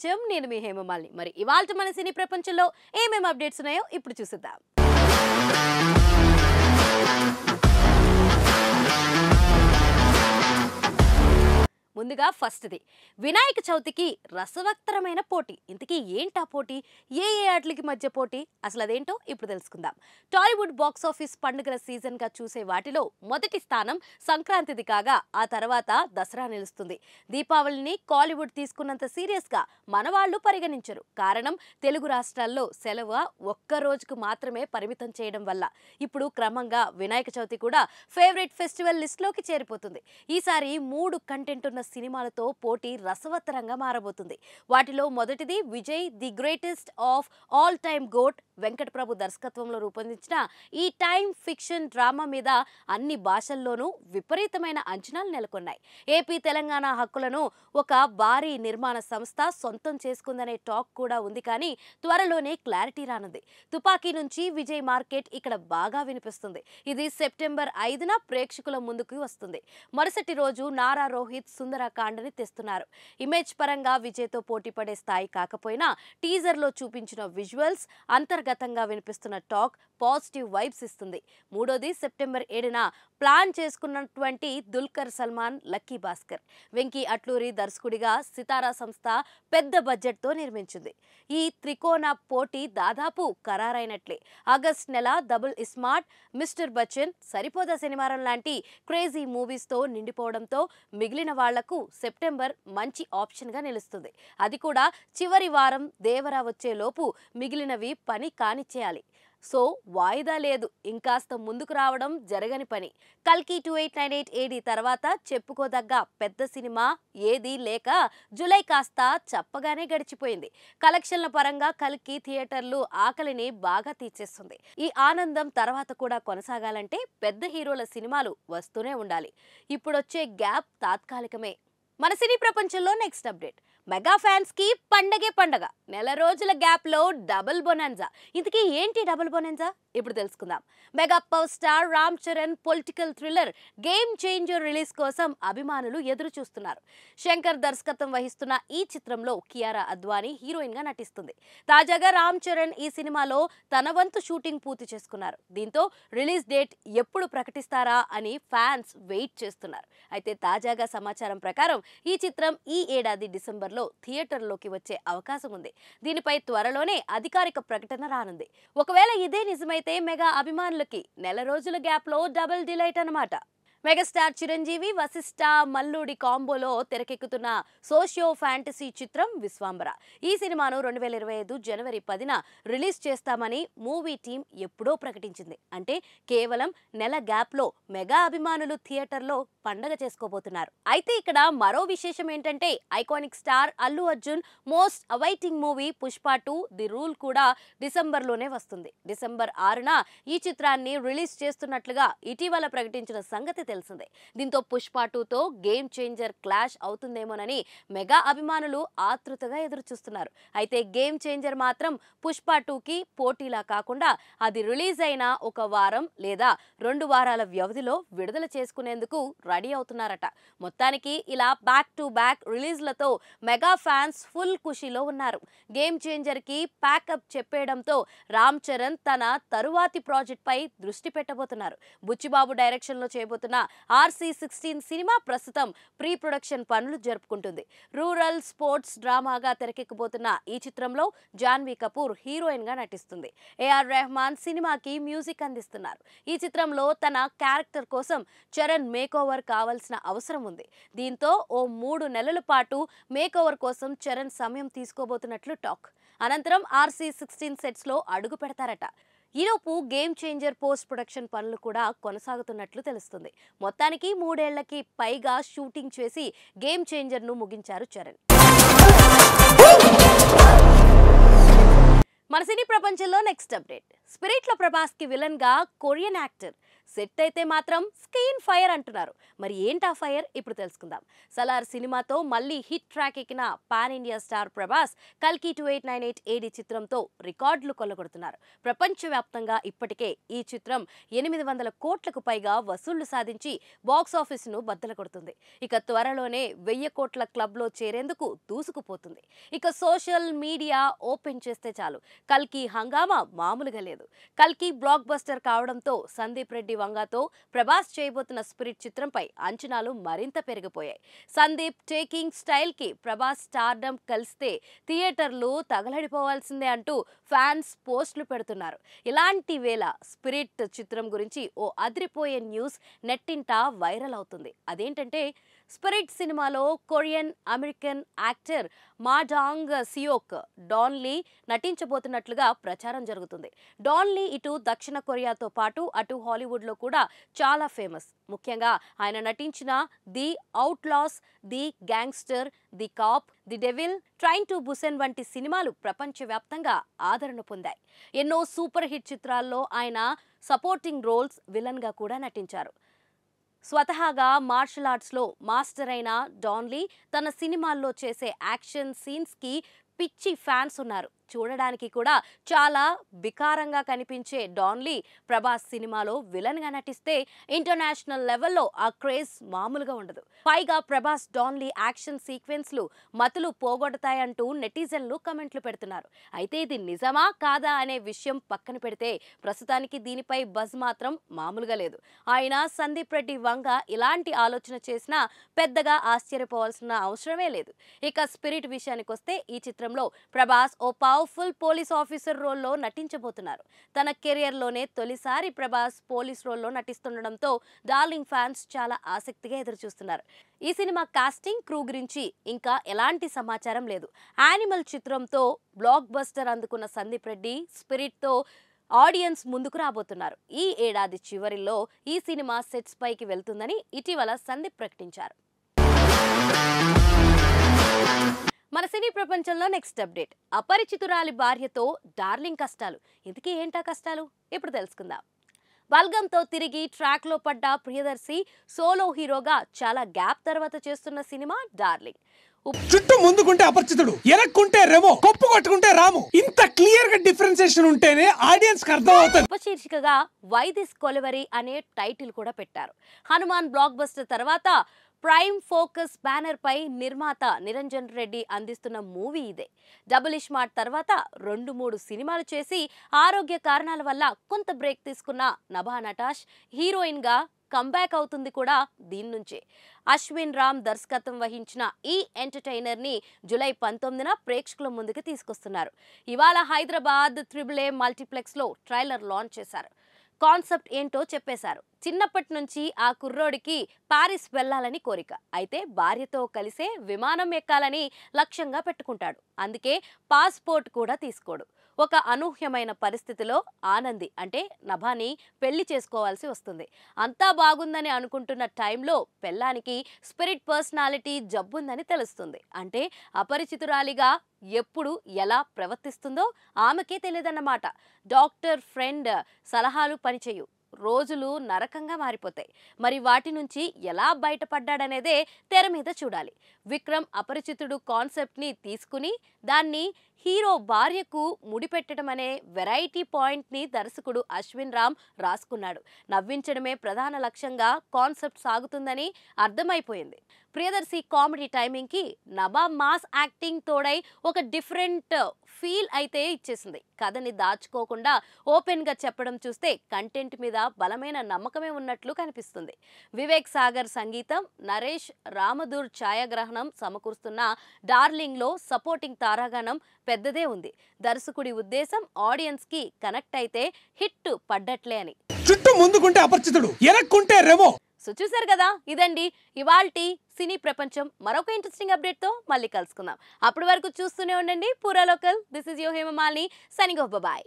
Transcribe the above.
ప్రపంచం నేను మీ హేమమాలిని. మరి ఇవాల్టి మన సినీ ప్రపంచంలో ఏమేం అప్డేట్స్ ఉన్నాయో ఇప్పుడు చూసేద్దాం. ముందుగా ఫస్ట్ది వినాయక చవితికి రసవత్తరమైన పోటీ. ఇంతకీ ఏంటా పోటీ? ఏ ఆటలకి మధ్య పోటీ? అసలు అదేంటో ఇప్పుడు తెలుసుకుందాం. టాలీవుడ్ బాక్స్ ఆఫీస్ పండుగల సీజన్గా చూసే వాటిలో మొదటి స్థానం సంక్రాంతిది కాగా ఆ తర్వాత దసరా నిలుస్తుంది. దీపావళిని కాలీవుడ్ తీసుకున్నంత సీరియస్గా మన వాళ్ళు పరిగణించరు. కారణం తెలుగు రాష్ట్రాల్లో సెలవు ఒక్క రోజుకు మాత్రమే పరిమితం చేయడం వల్ల. ఇప్పుడు క్రమంగా వినాయక చవితి కూడా ఫేవరెట్ ఫెస్టివల్ లిస్ట్లోకి చేరిపోతుంది. ఈసారి 3 కంటెంట్ ఉన్న సినిమాలతో పోటీ రసవత్తరంగా మారబోతుంది. వాటిలో మొదటిది Vijay the greatest of all time GOAT Venkat Prabhu దర్శకత్వంలో రూపొందించిన ఈ టైమ్ ఫిక్షన్ డ్రామా మీద అన్ని భాషల్లోనూ విపరీతమైన అంచనాలు నెలకొన్నాయి. ఏపీ తెలంగాణ హక్కులను ఒక భారీ నిర్మాణ సంస్థ సొంతం చేసుకుందనే టాక్ కూడా ఉంది. కానీ త్వరలోనే క్లారిటీ రానుంది. తుపాకీ నుంచి విజయ్ మార్కెట్ ఇక్కడ బాగా వినిపిస్తుంది. ఇది సెప్టెంబర్ 5న ప్రేక్షకుల ముందుకు వస్తుంది. మరుసటి రోజు నారా రోహిత్ సుందరకాండని తెస్తున్నారు. ఇమేజ్ పరంగా విజయ్తో పోటీ పడే స్థాయి కాకపోయినా టీజర్లో చూపించిన విజువల్స్ అంతర్గతంగా వినిపిస్తున్న టాక్ పాజిటివ్ వైబ్స్ ఇస్తుంది. మూడోది సెప్టెంబర్ 7న ప్లాన్ చేసుకున్నటువంటి దుల్కర్ సల్మాన్ లక్కీ భాస్కర్. వెంకీ అట్లూరి దర్శకుడిగా సితారా సంస్థ పెద్ద బడ్జెట్తో నిర్మించింది. ఈ త్రికోణ పోటీ దాదాపు ఖరారైనట్లే. ఆగస్ట్ నెల డబుల్ ఇస్మార్ట్, మిస్టర్ బచ్చన్, సరిపోదా శనివారం లాంటి క్రేజీ మూవీస్తో నిండిపోవడంతో మిగిలిన వాళ్లకు సెప్టెంబర్ మంచి ఆప్షన్గా నిలుస్తుంది. అది కూడా చివరి వారం దేవరా వచ్చే లోపు మిగిలినవి పని కానిచ్చేయాలి. సో వాయిదా లేదు, ఇంకాస్త ముందుకు రావడం జరగని పని. కల్కి 2898 AD తర్వాత చెప్పుకోదగ్గ పెద్ద సినిమా ఏది లేక జూలై కాస్త చప్పగానే గడిచిపోయింది. కలెక్షన్ల పరంగా కల్కి థియేటర్లు ఆకలిని బాగా తీర్చేస్తుంది. ఈ ఆనందం తర్వాత కూడా కొనసాగాలంటే పెద్ద హీరోల సినిమాలు వస్తూనే ఉండాలి. ఇప్పుడొచ్చే గ్యాప్ తాత్కాలికమే. మన సినీ ప్రపంచంలో నెక్స్ట్ అప్డేట్. మెగా ఫ్యాన్స్ కి పండగే పండగ. నెల రోజుల గ్యాప్ లో డబుల్ బొనాన్జా. ఇంతకీ ఏంటి డబుల్ బొనాన్జా? ఇప్పుడు తెలుసుకుందాం. Mega power star Ram Charan political thriller game changer release కోసం అభిమానులు ఎదురు చూస్తున్నారు. శంకర్ దర్శకత్వం వహిస్తున్న ఈ చిత్రంలో కియారా అద్వానీ హీరోయిన్ గా నటిస్తుంది. తాజాగా రామ్ చరణ్ ఈ సినిమాలో తన వంతు షూటింగ్ పూర్తి చేసుకున్నారు. దీంతో రిలీజ్ డేట్ ఎప్పుడు ప్రకటిస్తారా అని ఫ్యాన్స్ వెయిట్ చేస్తున్నారు. అయితే తాజాగా సమాచారం ప్రకారం ఈ చిత్రం ఈ ఏడాది డిసెంబర్లో థియేటర్లోకి వచ్చే అవకాశం ఉంది. దీనిపై త్వరలోనే అధికారిక ప్రకటన రానుంది. ఒకవేళ ఇదే నిజమైతే మెగా అభిమానులకి నెల రోజుల గ్యాప్ లో డబుల్ డిలైట్ అన్నమాట. మెగాస్టార్ చిరంజీవి వశిష్ఠ మల్లుడి కాంబోలో తెరకెక్కుతున్న సోషియో ఫ్యాంటసీ చిత్రం విశ్వాంబర. ఈ సినిమాను 2025 జనవరి 10న రిలీజ్ చేస్తామని మూవీ టీం ఎప్పుడో ప్రకటించింది. అంటే కేవలం నెల గ్యాప్ లో మెగా అభిమానులు థియేటర్లో పండగ చేసుకోబోతున్నారు. అయితే ఇక్కడ మరో విశేషం ఏంటంటే iconic star Allu Arjun most awaiting movie Pushpa 2 the rule కూడా డిసెంబర్లోనే వస్తుంది. డిసెంబర్ 6న ఈ చిత్రాన్ని రిలీజ్ చేస్తున్నట్లుగా ఇటీవల ప్రకటించిన సంగతి తెలిసిందే. దీంతో పుష్ప 2తో గేమ్ చేంజర్ క్లాష్ అవుతుందేమోనని మెగా అభిమానులు ఆతృతగా ఎదురు చూస్తున్నారు. అయితే గేమ్ చేంజర్ మాత్రం పుష్ప 2కి పోటీలా కాకుండా అది రిలీజ్ అయిన ఒక వారం లేదా 2 వారాల వ్యవధిలో విడుదల చేసుకునేందుకు రెడీ అవుతున్నారట. మొత్తానికి ఇలా బ్యాక్ టు బ్యాక్ రిలీజ్లతో మెగా ఫ్యాన్స్ ఫుల్ ఖుషీలో ఉన్నారు. గేమ్ చేంజర్ కి ప్యాకప్ చెప్పేయడంతో రామ్ చరణ్ తన తరువాతి ప్రాజెక్ట్ పై దృష్టి పెట్టబోతున్నారు. బుచ్చిబాబు డైరెక్షన్ లో చేయబోతున్న RC16 సినిమా ప్రస్తుతం ప్రీ ప్రొడక్షన్ పనులు జరుపుకుంటుంది. రూరల్ స్పోర్ట్స్ డ్రామాగా తెరకెక్కబోతున్న ఈ చిత్రంలో జాన్వీ కపూర్ హీరోయిన్ గా నటిస్తుంది. AR రెహమాన్ సినిమాకి మ్యూజిక్ అందిస్తున్నారు. ఈ చిత్రంలో తన క్యారెక్టర్ కోసం చరణ్ మేకోవర్ కావాల్సిన అవసరం ఉంది. దీంతో ఓ 3 నెలల పాటు మేకోవర్ కోసం చరణ్ సమయం తీసుకోబోతున్నట్లు టాక్. అనంతరం RC16 సెట్స్ లో అడుగు పెడతారట. ఈలోపు గేమ్ చేంజర్ పోస్ట్ ప్రొడక్షన్ పనులు కూడా కొనసాగుతున్నట్లు తెలుస్తుంది. మొత్తానికి 3 ఏళ్లకి పైగా షూటింగ్ చేసి గేమ్ చేంజర్ ను ముగించారు చరణ్. మన సినీ ప్రపంచంలో నెక్స్ట్ అప్డేట్. స్పిరిట్ లో ప్రభాస్ కి విలన్ గా కొరియన్ యాక్టర్ సెట్ అయితే మాత్రం స్క్రీన్ ఫైర్ అంటున్నారు. మరి ఏంటా ఫైర్ ఇప్పుడు తెలుసుకుందాం. సలార్ సినిమాతో మళ్ళీ హిట్ ట్రాక్ ఎక్కిన పాన్ ఇండియా స్టార్ ప్రభాస్ కల్కి 2898 AD చిత్రంతో రికార్డులు కొల్లగొడుతున్నారు. ప్రపంచవ్యాప్తంగా ఇప్పటికే ఈ చిత్రం 800 కోట్లకు పైగా వసూళ్లు సాధించి బాక్స్ ఆఫీస్ ను బద్దలు కొడుతుంది. ఇక త్వరలోనే 1000 కోట్ల క్లబ్ లో చేరేందుకు దూసుకుపోతుంది. ఇక సోషల్ మీడియా ఓపెన్ చేస్తే చాలు కల్కి హంగామా మామూలుగా లేదు. కల్కి బ్లాక్ బస్టర్ కావడంతో సందీప్ రెడ్డి వంగాతో ప్రభాస్ చేయబోతున్న స్పిరిట్ చిత్రంపై అంచనాలు మరింత పెరిగిపోయాయి. సందీప్ టేకింగ్ స్టైల్ కి ప్రభాస్ స్టార్డమ్ కలిస్తే థియేటర్లు తగలడిపోవాల్సిందే అంటూ ఫ్యాన్స్ పోస్టులు పెడుతున్నారు. ఇలాంటి వేళ స్పిరిట్ చిత్రం గురించి ఓ అదిరిపోయే న్యూస్ నెట్టింట వైరల్ అవుతుంది. అదేంటంటే స్పిరిట్ సినిమాలో కొరియన్ అమెరికన్ యాక్టర్ మా డాంగ్ సియోక్ డాన్ లీ నటించబోతున్నట్లుగా ప్రచారం జరుగుతుంది. డాన్ లీ ఇటు దక్షిణ కొరియాతో పాటు అటు హాలీవుడ్లో కూడా చాలా ఫేమస్. ముఖ్యంగా ఆయన నటించిన the outlaws, the gangster, the cop, the devil, train to Busan వంటి సినిమాలు ప్రపంచవ్యాప్తంగా ఆదరణ పొందాయి. ఎన్నో సూపర్ హిట్ చిత్రాల్లో ఆయన సపోర్టింగ్ రోల్స్, విలన్ గా కూడా నటించారు. స్వతహాగా మార్షల్ ఆర్ట్స్లో మాస్టర్ అయిన డాన్ లీ తన సినిమాల్లో చేసే యాక్షన్ సీన్స్కి పిచ్చి ఫ్యాన్స్ ఉన్నారు. చూడడానికి కూడా చాలా బికారంగా కనిపించే డాన్ లీ ప్రభాస్ సినిమాలో విలన్గా నటిస్తే ఇంటర్నేషనల్ లెవెల్లో ఆ క్రేజ్ మామూలుగా ఉండదు. పైగా ప్రభాస్ డాన్ లీ యాక్షన్ సీక్వెన్స్లు మతులు పోగొడతాయంటూ నెటిజన్లు కమెంట్లు పెడుతున్నారు. అయితే ఇది నిజమా కాదా అనే విషయం పక్కన పెడితే ప్రస్తుతానికి దీనిపై బజ్ మాత్రం మామూలుగా లేదు. ఆయన సందీప్ రెడ్డి వంగ ఇలాంటి ఆలోచన చేసినా పెద్దగా ఆశ్చర్యపోవాల్సిన అవసరమే లేదు. ఇక స్పిరిట్ విషయానికి వస్తే ఈ చిత్రంలో ప్రభాస్ ఓ పవర్ఫుల్ పోలీస్ ఆఫీసర్ రోల్లో నటించబోతున్నారు. తన కెరియర్లోనే తొలిసారి ప్రభాస్ పోలీస్ రోల్లో నటిస్తుండడంతో డార్లింగ్ ఫ్యాన్స్ చాలా ఆసక్తిగా ఎదురుచూస్తున్నారు. ఈ సినిమా కాస్టింగ్, క్రూ గురించి ఇంకా ఎలాంటి సమాచారం లేదు. యానిమల్ చిత్రంతో బ్లాక్ బస్టర్ అందుకున్న సందీప్ రెడ్డి స్పిరిట్తో ఆడియన్స్ ముందుకు రాబోతున్నారు. ఈ ఏడాది చివరిలో ఈ సినిమా సెట్స్ పైకి వెళ్తుందని ఇటీవల సందీప్ ప్రకటించారు. మన సినీ ప్రపంచంలో నెక్స్ట్ అప్డేట్. అపరిచితురాలి భార్యతో డార్లింగ్ కష్టాలు. ఇంతకీ ఏంటా కష్టాలు ఇప్పుడు తెలుసుకుందాం. బల్గంతో తిరిగి ట్రాక్లో పడ్డ ప్రియదర్శి సోలో హీరోగా చాలా గ్యాప్ తర్వాత చేస్తున్న సినిమా డార్లింగ్. చుట్టూ ముందుకుంటే అపరిచితుడు, ఎనక్కుంటే రెమో, కొప్పు కొట్టుకుంటే రాము. ఇంత క్లియర్ గా డిఫరెన్సియేషన్ ఉంటేనే ఆడియన్స్ కి అర్థం అవుతుంది. ఉపశీర్షికగా వై దిస్ కొలవరీ అనే టైటిల్ కూడా పెట్టారు. హనుమాన్ బ్లాక్ బస్టర్ తర్వాత ప్రైమ్ ఫోకస్ బ్యానర్ పై నిర్మాత నిరంజన్ రెడ్డి అందిస్తున్న మూవీ ఇదే. డబుల్ ఇష్మార్ట్ తర్వాత 2-3 సినిమాలు చేసి ఆరోగ్య కారణాల వల్ల కొంత బ్రేక్ తీసుకున్న నభా నటాష్ హీరోయిన్ గా కంబ్యాక్ అవుతుంది కూడా దీని నుంచే. అశ్విన్ రామ్ దర్శకత్వం వహించిన ఈ ఎంటర్టైనర్ ని జూలై 19న ప్రేక్షకుల ముందుకు తీసుకొస్తున్నారు. ఇవాళ హైదరాబాద్ AAA మల్టీప్లెక్స్ లో ట్రైలర్ లాంచ్ చేశారు. కాన్సెప్ట్ ఏంటో చెప్పేశారు. చిన్నప్పటి నుంచి ఆ కుర్రోడికి పారిస్ వెళ్లాలని కోరిక. అయితే భార్యతో కలిసే విమానం ఎక్కాలని లక్ష్యంగా పెట్టుకుంటాడు. అందుకే పాస్పోర్ట్ కూడా తీసుకోడు. ఒక అనూహ్యమైన పరిస్థితిలో ఆనంది అంటే నభాని పెళ్లి చేసుకోవాల్సి వస్తుంది. అంతా బాగుందని అనుకుంటున్న టైంలో పెళ్ళానికి స్పిరిట్ పర్సనాలిటీ జబ్బుందని తెలుస్తుంది. అంటే అపరిచితురాలిగా ఎప్పుడు ఎలా ప్రవర్తిస్తుందో ఆమెకే తెలియదన్నమాట. డాక్టర్ ఫ్రెండ్ సలహాలు పనిచేయు, రోజులు నరకంగా మారిపోతాయి. మరి వాటి నుంచి ఎలా బయటపడ్డాడనేదే తెర మీద చూడాలి. విక్రమ్ అపరిచితుడు కాన్సెప్ట్ని తీసుకుని దాన్ని హీరో భార్యకు ముడిపెట్టడం అనే వెరైటీ పాయింట్ని దర్శకుడు అశ్విన్ రామ్ రాసుకున్నాడు. నవ్వించడమే ప్రధాన లక్ష్యంగా కాన్సెప్ట్ సాగుతుందని అర్థమైపోయింది. ప్రియదర్శి కామెడీ టైమింగ్కి నభా మాస్ యాక్టింగ్ తోడై ఒక డిఫరెంట్ ఫీల్ అయితే ఇచ్చేసింది. కథని దాచుకోకుండా ఓపెన్గా చెప్పడం చూస్తే కంటెంట్ మీద బలమైన నమ్మకమే ఉన్నట్లు కనిపిస్తుంది. వివేక్ సాగర్ సంగీతం, నరేష్ రామదూర్ ఛాయాగ్రహణం సమకూరుస్తున్న డార్లింగ్లో సపోర్టింగ్ తారాగణం పెద్దదే ఉంది. దర్శకుడి ఉద్దేశం ఆడియన్స్ కి కనెక్ట్ అయితే హిట్ పడ్డట్లే అని. చుట్టూ ముందుకుంటే అపరిచితుడు, ఎనక్కుంటే రెమో. సో చూసారు కదా, ఇదండి ఇవాల్టి సినీ ప్రపంచం. మరొక ఇంట్రెస్టింగ్ అప్డేట్ తో మళ్ళీ కలుసుకుందాం. అప్పటి వరకు చూస్తూనే ఉండండి పూరా local. This is your Hemamalini signing off. Bye.